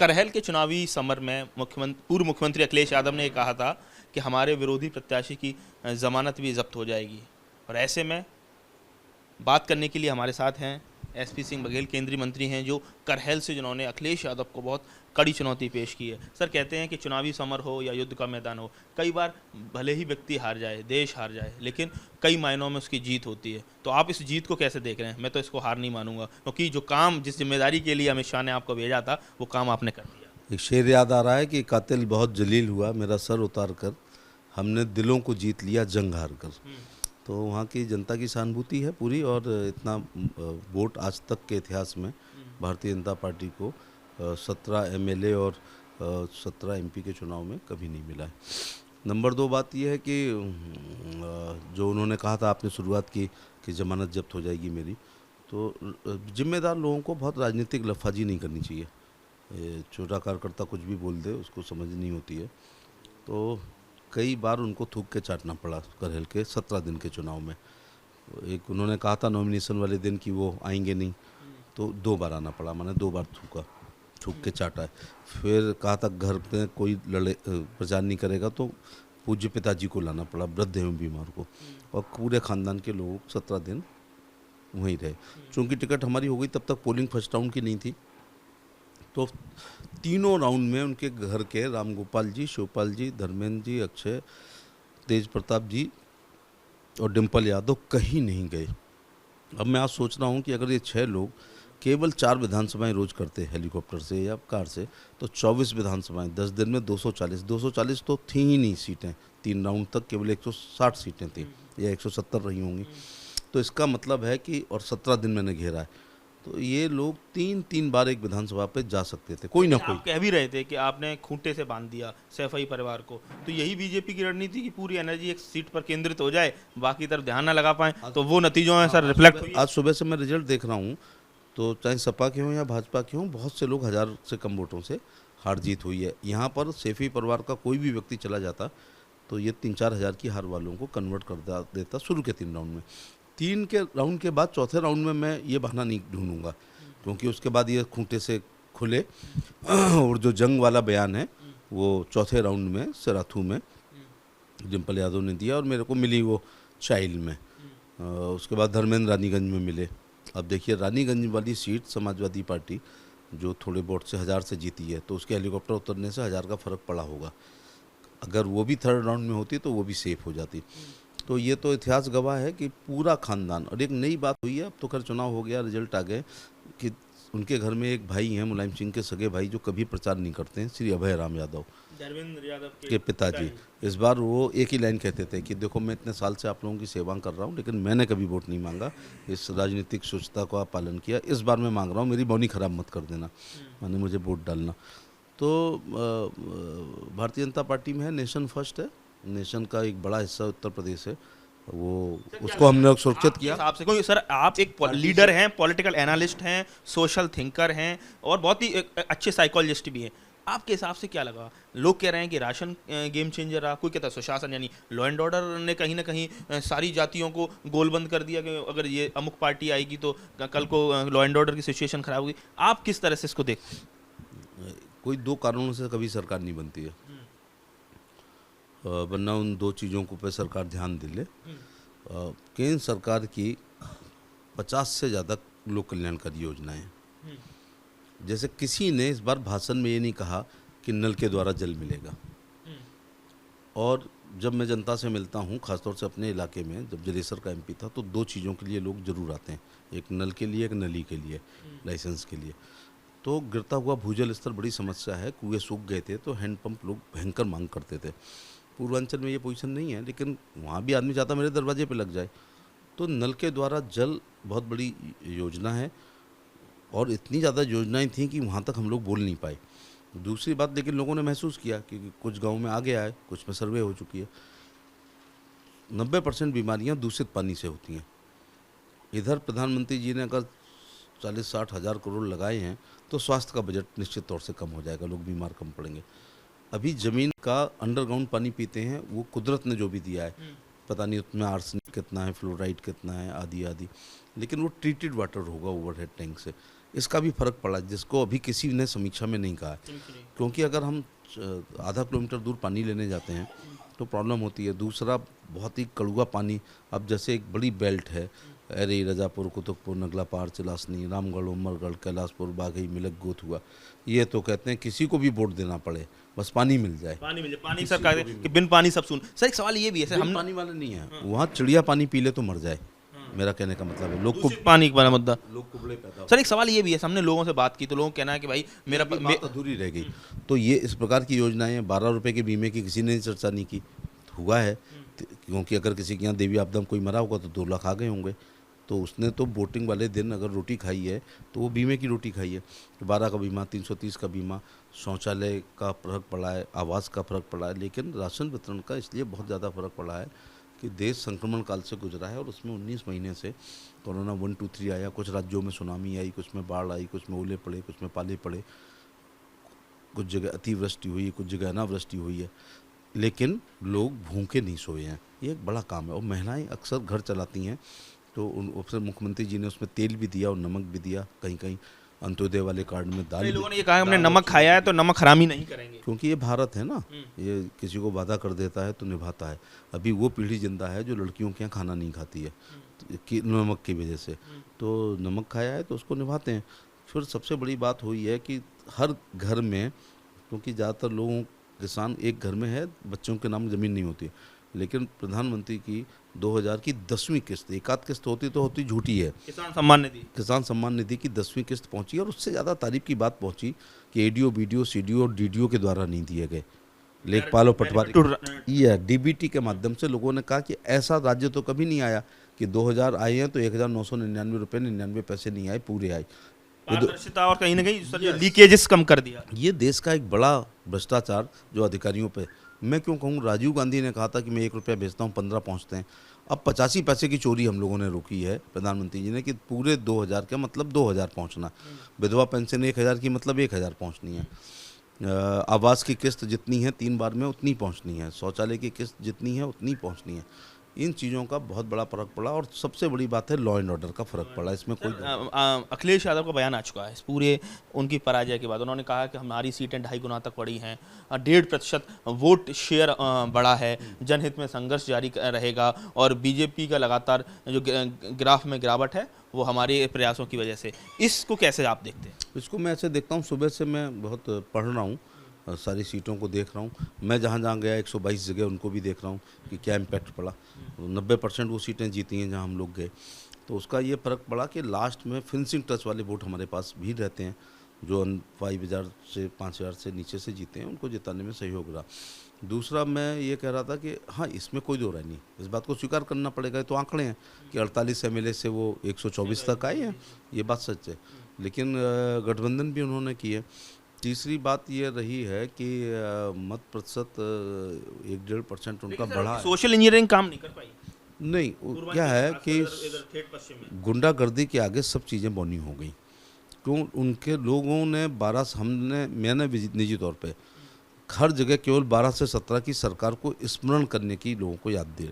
करहल के चुनावी समर में पूर्व मुख्यमंत्री अखिलेश यादव ने कहा था कि हमारे विरोधी प्रत्याशी की जमानत भी जब्त हो जाएगी। और ऐसे में बात करने के लिए हमारे साथ हैं एसपी सिंह बघेल, केंद्रीय मंत्री हैं, जो करहल से जिन्होंने अखिलेश यादव को बहुत कड़ी चुनौती पेश की है। सर, कहते हैं कि चुनावी समर हो या युद्ध का मैदान हो, कई बार भले ही व्यक्ति हार जाए, देश हार जाए, लेकिन कई मायनों में उसकी जीत होती है। तो आप इस जीत को कैसे देख रहे हैं? मैं तो इसको हार नहीं मानूंगा, क्योंकि जो काम, जिस जिम्मेदारी के लिए अमित शाह ने आपको भेजा था, वो काम आपने कर दिया। एक शेर याद आ रहा है कि कातिल बहुत जलील हुआ मेरा सर उतार कर, हमने दिलों को जीत लिया जंग हार कर। तो वहाँ की जनता की सहानुभूति है पूरी, और इतना वोट आज तक के इतिहास में भारतीय जनता पार्टी को 17 एमएलए और 17 एमपी के चुनाव में कभी नहीं मिला है। नंबर 2 बात यह है कि जो उन्होंने कहा था, आपने शुरुआत की कि जमानत जब्त हो जाएगी मेरी, तो जिम्मेदार लोगों को बहुत राजनीतिक लफाजी नहीं करनी चाहिए। छोटा कार्यकर्ता कुछ भी बोल दे, उसको समझ नहीं होती है। तो कई बार उनको थूक के चाटना पड़ा करहल के 17 दिन के चुनाव में। एक उन्होंने कहा था नॉमिनेशन वाले दिन कि वो आएंगे नहीं, तो 2 बार आना पड़ा, मैंने 2 बार थूक के चाटा है। फिर कहा था घर पे कोई प्रचार नहीं करेगा, तो पूज्य पिताजी को लाना पड़ा, वृद्ध एवं बीमार को, और पूरे ख़ानदान के लोग 17 दिन वहीं रहे। चूँकि टिकट हमारी हो गई, तब तक पोलिंग फर्स्ट राउंड की नहीं थी, तो तीनों राउंड में उनके घर के रामगोपाल जी, शिवपाल जी, धर्मेंद्र जी, अक्षय, तेज प्रताप जी और डिम्पल यादव कहीं नहीं गए। अब मैं आज सोच रहा हूँ कि अगर ये 6 लोग केवल 4 विधानसभाएं रोज करते हेलीकॉप्टर से या कार से, तो 24 विधानसभाएं 10 दिन में 240 तो थी ही नहीं सीटें। 3 राउंड तक केवल 160 सीटें थी, या 170 रही होंगी। तो इसका मतलब है कि, और 17 दिन मैंने घेरा है, तो ये लोग 3 बार एक विधानसभा पे जा सकते थे, कोई ना कोई। आप कह भी रहे थे कि आपने खूंटे से बांध दिया सैफई परिवार को, तो यही बीजेपी की रणनीति की पूरी एनर्जी एक सीट पर केंद्रित हो जाए, बाकी तरफ ध्यान ना लगा पाए, तो वो नतीजों में सर रिफ्लेक्ट हुई। आज सुबह से मैं रिजल्ट देख रहा हूँ, तो चाहे सपा के हों या भाजपा के हों, बहुत से लोग 1000 से कम वोटों से हार जीत हुई है। यहाँ पर सैफी परिवार का कोई भी व्यक्ति चला जाता, तो ये 3-4 हज़ार की हार वालों को कन्वर्ट कर देता शुरू के 3 राउंड में। 3 के राउंड के बाद चौथे राउंड में मैं ये बहाना नहीं ढूंढूंगा, क्योंकि उसके बाद ये खूंटे से खुले। और जो जंग वाला बयान है, वो चौथे राउंड में सिराथू में डिम्पल यादव ने दिया, और मेरे को मिली वो चाइल में। उसके बाद धर्मेंद्र रानीगंज में मिले। अब देखिए, रानीगंज वाली सीट समाजवादी पार्टी जो थोड़े वोट से 1000 से जीती है, तो उसके हेलीकॉप्टर उतरने से 1000 का फ़र्क पड़ा होगा। अगर वो भी थर्ड राउंड में होती तो वो भी सेफ हो जाती। तो ये तो इतिहास गवाह है कि पूरा खानदान। और एक नई बात हुई है, अब तो खैर चुनाव हो गया, रिजल्ट आ गए, कि उनके घर में एक भाई हैं, मुलायम सिंह के सगे भाई, जो कभी प्रचार नहीं करते हैं, श्री अभय राम यादव, धर्मेंद्र यादव के पिताजी। इस बार वो एक ही लाइन कहते थे कि देखो, मैं इतने साल से आप लोगों की सेवा कर रहा हूँ, लेकिन मैंने कभी वोट नहीं मांगा। इस राजनीतिक स्वच्छता को आप पालन किया, इस बार मैं मांग रहा हूँ, मेरी बौनी खराब मत कर देना, माने मुझे वोट डालना। तो भारतीय जनता पार्टी में है, नेशन फर्स्ट है, नेशन का एक बड़ा हिस्सा उत्तर प्रदेश है, वो उसको हमने सुरक्षित किया। हिसाब से, क्योंकि सर आप एक लीडर हैं, पॉलिटिकल एनालिस्ट हैं, सोशल थिंकर हैं, और बहुत ही अच्छे साइकोलॉजिस्ट भी हैं। आपके हिसाब से क्या लगा? लोग कह रहे हैं कि राशन गेम चेंजर रहा, कोई कहता है सुशासन, यानी लॉ एंड ऑर्डर ने कहीं ना कहीं सारी जातियों को गोलबंद कर दिया कि अगर ये अमुक पार्टी आएगी तो कल को लॉ एंड ऑर्डर की सिचुएशन खराब होगी। आप किस तरह से इसको देखते हैं? कोई 2 कारणों से कभी सरकार नहीं बनती है, वरना उन 2 चीज़ों को पे सरकार ध्यान दे ले। केंद्र सरकार की 50 से ज़्यादा लोक कल्याणकारी योजनाएं हैं। जैसे किसी ने इस बार भाषण में ये नहीं कहा कि नल के द्वारा जल मिलेगा। और जब मैं जनता से मिलता हूँ, खासतौर से अपने इलाके में, जब जलेसर का एमपी था, तो 2 चीज़ों के लिए लोग ज़रूर आते हैं, एक नल के लिए, एक नली के लिए, लाइसेंस के लिए। तो गिरता हुआ भूजल स्तर बड़ी समस्या है, कुएँ सूख गए थे, तो हैंडपंप लोग भयंकर मांग करते थे। पूर्वांचल में ये पोजीशन नहीं है, लेकिन वहाँ भी आदमी चाहता मेरे दरवाजे पे लग जाए। तो नल के द्वारा जल बहुत बड़ी योजना है, और इतनी ज़्यादा योजनाएं थी कि वहाँ तक हम लोग बोल नहीं पाए। दूसरी बात, लेकिन लोगों ने महसूस किया कि कुछ गांव में आ गया है, कुछ में सर्वे हो चुकी है। 90% बीमारियाँ दूषित पानी से होती हैं। इधर प्रधानमंत्री जी ने अगर 40-60 हज़ार करोड़ लगाए हैं, तो स्वास्थ्य का बजट निश्चित तौर से कम हो जाएगा, लोग बीमार कम पड़ेंगे। अभी ज़मीन का अंडरग्राउंड पानी पीते हैं, वो कुदरत ने जो भी दिया है, पता नहीं उसमें आर्सेनिक कितना है, फ्लोराइड कितना है, आदि आदि, लेकिन वो ट्रीटेड वाटर होगा ओवरहेड टैंक से। इसका भी फर्क पड़ा, जिसको अभी किसी ने समीक्षा में नहीं कहा है। क्योंकि अगर हम आधा किलोमीटर दूर पानी लेने जाते हैं तो प्रॉब्लम होती है। दूसरा, बहुत ही कड़वा पानी। अब जैसे एक बड़ी बेल्ट है, एरे, रजापुर, कुतुबपुर, नगला पहाड़, चिलासनी, रामगढ़, उमरगढ़, कैलाशपुर, बाघई, मिलक, गोथ हुआ, ये तो कहते हैं किसी को भी वोट देना पड़े, बस पानी मिल जाए। पानी सरकार कि बिन पानी सब सुन। सर एक सवाल ये भी है, सर हम पानी वाले नहीं है वहाँ, चिड़िया पानी पी ले तो मर जाए, मेरा कहने का मतलब है। लोग को पानी का मुद्दा, लोग कुबड़े पैदा। सर एक सवाल ये भी है, हमने लोगों से बात की तो लोगों का कहना है कि भाई मेरा बात अधूरी रह गई। तो ये इस प्रकार की योजनाएं, 12 रुपए के बीमे की किसी ने चर्चा नहीं की, हुआ है क्योंकि अगर किसी के यहाँ देवी आपदा में कोई मरा होगा तो 2 लाख आ गए होंगे। तो उसने तो वोटिंग वाले दिन अगर रोटी खाई है तो वो बीमे की रोटी खाई है। 12 का बीमा, 330 का बीमा, शौचालय का फर्क पड़ा है, आवास का फर्क पड़ा है, लेकिन राशन वितरण का इसलिए बहुत ज़्यादा फर्क पड़ा है कि देश संक्रमण काल से गुजरा है और उसमें 19 महीने से कोरोना 1, 2, 3 आया। कुछ राज्यों में सुनामी आई, कुछ में बाढ़ आई, कुछ में ओले पड़े, कुछ में पाले पड़े, कुछ जगह अतिवृष्टि हुई, कुछ जगह अनावृष्टि हुई है, लेकिन लोग भूखे नहीं सोए हैं। ये एक बड़ा काम है। और महिलाएं अक्सर घर चलाती हैं, तो उन अवसर मुख्यमंत्री जी ने उसमें तेल भी दिया और नमक भी दिया, कहीं कहीं अंत्योदय वाले कार्ड में दाल। कई लोगों ने ये कहा हमने नमक खाया है तो नमक हरामी नहीं करेंगे, क्योंकि ये भारत है ना, ये किसी को वादा कर देता है तो निभाता है। अभी वो पीढ़ी जिंदा है जो लड़कियों के यहाँ खाना नहीं खाती है कि नमक की वजह से, तो नमक खाया है तो उसको निभाते हैं। फिर सबसे बड़ी बात हुई है कि हर घर में, क्योंकि ज़्यादातर लोगों, किसान एक घर में है, बच्चों के नाम ज़मीन नहीं होती, लेकिन प्रधानमंत्री की 2000 की 10वीं किस्त, एक आध किस्त होती तो होती झूठी है, किसान सम्मान निधि की 10वीं किस्त पहुंची। और उससे ज़्यादा तारीफ की बात पहुंची कि एडीओ, बीडीओ, सीडीओ और डीडीओ के द्वारा नहीं दिए गए, लेखपाल और पटवारी, ये डीबीटी के माध्यम से लोगों ने कहा कि ऐसा राज्य तो कभी नहीं आया कि 2000 आए हैं तो 1999 रुपये 99 पैसे नहीं आए, पूरे आए। पारदर्शिता और कहीं ना कहीं लीकेजेस कम कर दिया। ये देश का एक बड़ा भ्रष्टाचार जो अधिकारियों पे, मैं क्यों कहूँ, राजीव गांधी ने कहा था कि मैं 1 रुपया भेजता हूँ 15 पहुँचते हैं। अब 85 पैसे की चोरी हम लोगों ने रोकी है प्रधानमंत्री जी ने, कि पूरे 2000 का मतलब 2000 पहुँचना, विधवा पेंशन 1000 की मतलब 1000 पहुँचनी है, आवास की किस्त जितनी है 3 बार में उतनी पहुँचनी है, शौचालय की किस्त जितनी है उतनी पहुँचनी है। इन चीज़ों का बहुत बड़ा फर्क पड़ा। और सबसे बड़ी बात है लॉ एंड ऑर्डर का फर्क पड़ा, इसमें कोई अखिलेश यादव का बयान आ चुका है इस पूरे उनकी पराजय के बाद। उन्होंने कहा कि हमारी सीटें 2.5 गुना तक बढ़ी हैं, 1.5% वोट शेयर बढ़ा है, जनहित में संघर्ष जारी रहेगा और बीजेपी का लगातार जो ग्राफ में गिरावट है वो हमारे प्रयासों की वजह से। इसको कैसे आप देखते हैं? इसको मैं ऐसे देखता हूँ, सुबह से मैं बहुत पढ़ रहा हूँ, सारी सीटों को देख रहा हूँ। मैं जहाँ जहाँ गया 122 जगह उनको भी देख रहा हूँ कि क्या इम्पैक्ट पड़ा। 90% वो सीटें जीती हैं जहाँ हम लोग गए, तो उसका ये फ़र्क पड़ा कि लास्ट में फिनिशिंग टच वाले वोट हमारे पास भी रहते हैं, जो 5000 से 5000 से नीचे से जीते हैं, उनको जिताने में सहयोग रहा। दूसरा, मैं ये कह रहा था कि हाँ, इसमें कोई दो राय नहीं, इस बात को स्वीकार करना पड़ेगा। तो आंकड़े हैं कि 48 MLA से वो 124 तक आए हैं, ये बात सच है, लेकिन गठबंधन भी उन्होंने की है। तीसरी बात ये रही है कि मत प्रतिशत 1-1.5% उनका बढ़ा है। सोशल इंजीनियरिंग काम नहीं कर पाई। नहीं, क्या है कि गुंडागर्दी के आगे सब चीज़ें बौनी हो गई। क्यों? उनके लोगों ने मैंने निजी तौर पे हर जगह केवल 12 से 17 की सरकार को स्मरण करने की लोगों को याद दे।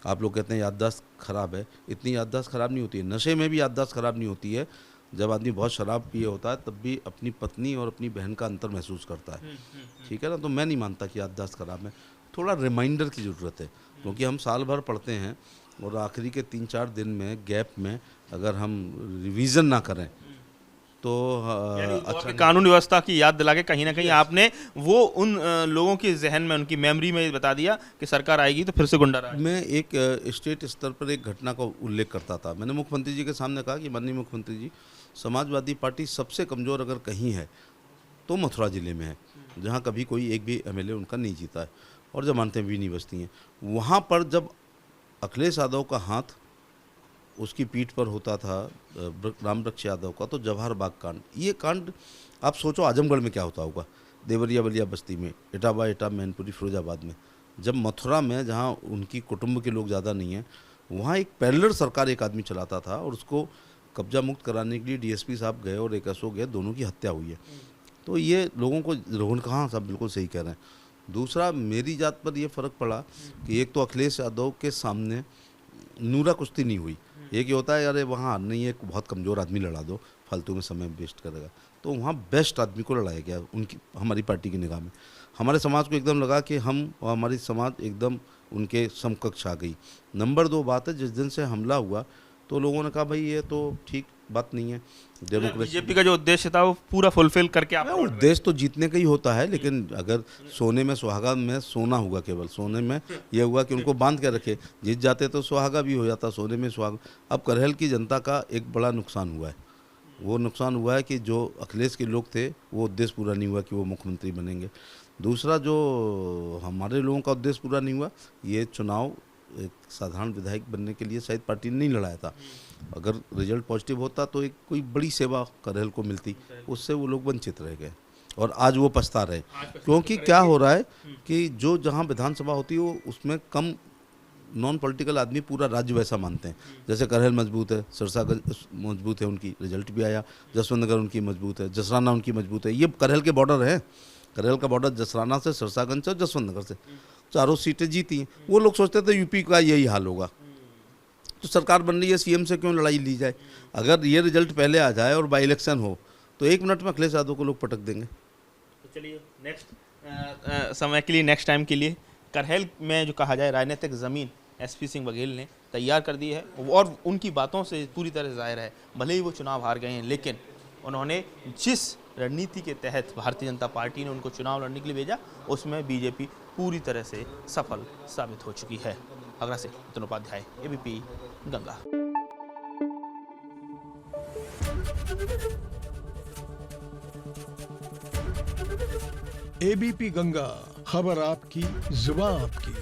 आप लोग कहते हैं याददाश्त खराब है, इतनी याददाश्त खराब नहीं होती है, नशे में भी याददाश्त खराब नहीं होती है। जब आदमी बहुत शराब पिए होता है तब भी अपनी पत्नी और अपनी बहन का अंतर महसूस करता है, ठीक है ना। तो मैं नहीं मानता कि याददाश्त खराब है, थोड़ा रिमाइंडर की ज़रूरत है, क्योंकि हम साल भर पढ़ते हैं और आखिरी के 3-4 दिन में गैप में अगर हम रिवीजन ना करें तो अच्छा, कानून व्यवस्था की याद दिला के कहीं ना कहीं आपने वो उन लोगों के जहन में, उनकी मेमोरी में बता दिया कि सरकार आएगी तो फिर से गुंडा राज। मैं एक स्टेट स्तर पर एक घटना का उल्लेख करता था। मैंने मुख्यमंत्री जी के सामने कहा कि माननीय मुख्यमंत्री जी, समाजवादी पार्टी सबसे कमज़ोर अगर कहीं है तो मथुरा ज़िले में है, जहाँ कभी कोई एक भी MLA उनका नहीं जीता है और जमानतें भी नहीं बचती हैं। वहाँ पर जब अखिलेश यादव का हाथ उसकी पीठ पर होता था, रामवृक्ष यादव का, तो जवाहर बाग कांड, ये कांड आप सोचो आजमगढ़ में क्या होता होगा, देवरिया बलिया बस्ती में, इटावा, इटा, मैनपुरी, फिरोजाबाद में। जब मथुरा में, जहाँ उनकी कुटुंब के लोग ज़्यादा नहीं हैं, वहाँ एक पैरेलल सरकार एक आदमी चलाता था और उसको कब्जा मुक्त कराने के लिए DSP साहब गए और एक SO गए, दोनों की हत्या हुई है। तो ये लोगों को रोहन, कहाँ सब बिल्कुल सही कह रहे हैं। दूसरा, मेरी जात पर यह फ़र्क पड़ा कि एक तो अखिलेश यादव के सामने नूरा कुश्ती नहीं हुई। एक ये होता है अरे वहाँ नहीं है, बहुत कमज़ोर आदमी लड़ा दो, फालतू में समय वेस्ट करेगा। तो वहाँ बेस्ट आदमी को लड़ाया गया उनकी, हमारी पार्टी की निगाह में। हमारे समाज को एकदम लगा कि हम और हमारी समाज एकदम उनके समकक्ष आ गई। नंबर 2 बात है, जिस दिन से हमला हुआ तो लोगों ने कहा भाई ये तो ठीक बात नहीं है, डेमोक्रेसी। बीजेपी का जो उद्देश्य था वो पूरा फुलफिल करके आप उद्देश्य तो जीतने का ही होता है, लेकिन अगर सोने में सुहागा में सोना हुआ, केवल सोने में यह हुआ कि उनको बांध के रखे, जीत जाते तो सुहागा भी हो जाता, सोने में सुहागा। अब करहल की जनता का एक बड़ा नुकसान हुआ है। वो नुकसान हुआ है कि जो अखिलेश के लोग थे वो उद्देश्य पूरा नहीं हुआ कि वो मुख्यमंत्री बनेंगे। दूसरा जो हमारे लोगों का उद्देश्य पूरा नहीं हुआ, ये चुनाव एक साधारण विधायक बनने के लिए शायद पार्टी ने नहीं लड़ाया था। अगर रिजल्ट पॉजिटिव होता तो एक कोई बड़ी सेवा करहल को मिलती, उससे वो लोग वंचित रह गए और आज वो पछता रहे। क्योंकि क्या हो रहा है कि जो जहाँ विधानसभा होती है वो उसमें कम नॉन पॉलिटिकल आदमी पूरा राज्य वैसा मानते हैं। जैसे करहल मजबूत है, सिरसागंज मजबूत है, उनकी रिजल्ट भी आया, जसवंत नगर उनकी मजबूत है, जसराना उनकी मजबूत है। ये करहल के बॉर्डर हैं, करहल का बॉर्डर जसराना से, सिरसागंज से और जसवंत नगर से, चारों सीटें जीती हैं। वो लोग सोचते थे यूपी का यही हाल होगा, तो सरकार बन रही है, सीएम से क्यों लड़ाई ली जाए। अगर ये रिजल्ट पहले आ जाए और बाई इलेक्शन हो तो 1 मिनट में अखिलेश यादव को लोग पटक देंगे। तो चलिए नेक्स्ट समय के लिए, नेक्स्ट टाइम के लिए करहल में जो कहा जाए राजनीतिक ज़मीन एसपी सिंह बघेल ने तैयार कर दी है और उनकी बातों से पूरी तरह जाहिर है, भले ही वो चुनाव हार गए हैं, लेकिन उन्होंने जिस रणनीति के तहत भारतीय जनता पार्टी ने उनको चुनाव लड़ने के लिए भेजा, उसमें बीजेपी पूरी तरह से सफल साबित हो चुकी है। आगरा से नितिन उपाध्याय, एबीपी गंगा। एबीपी गंगा, खबर आपकी, जुबान आपकी।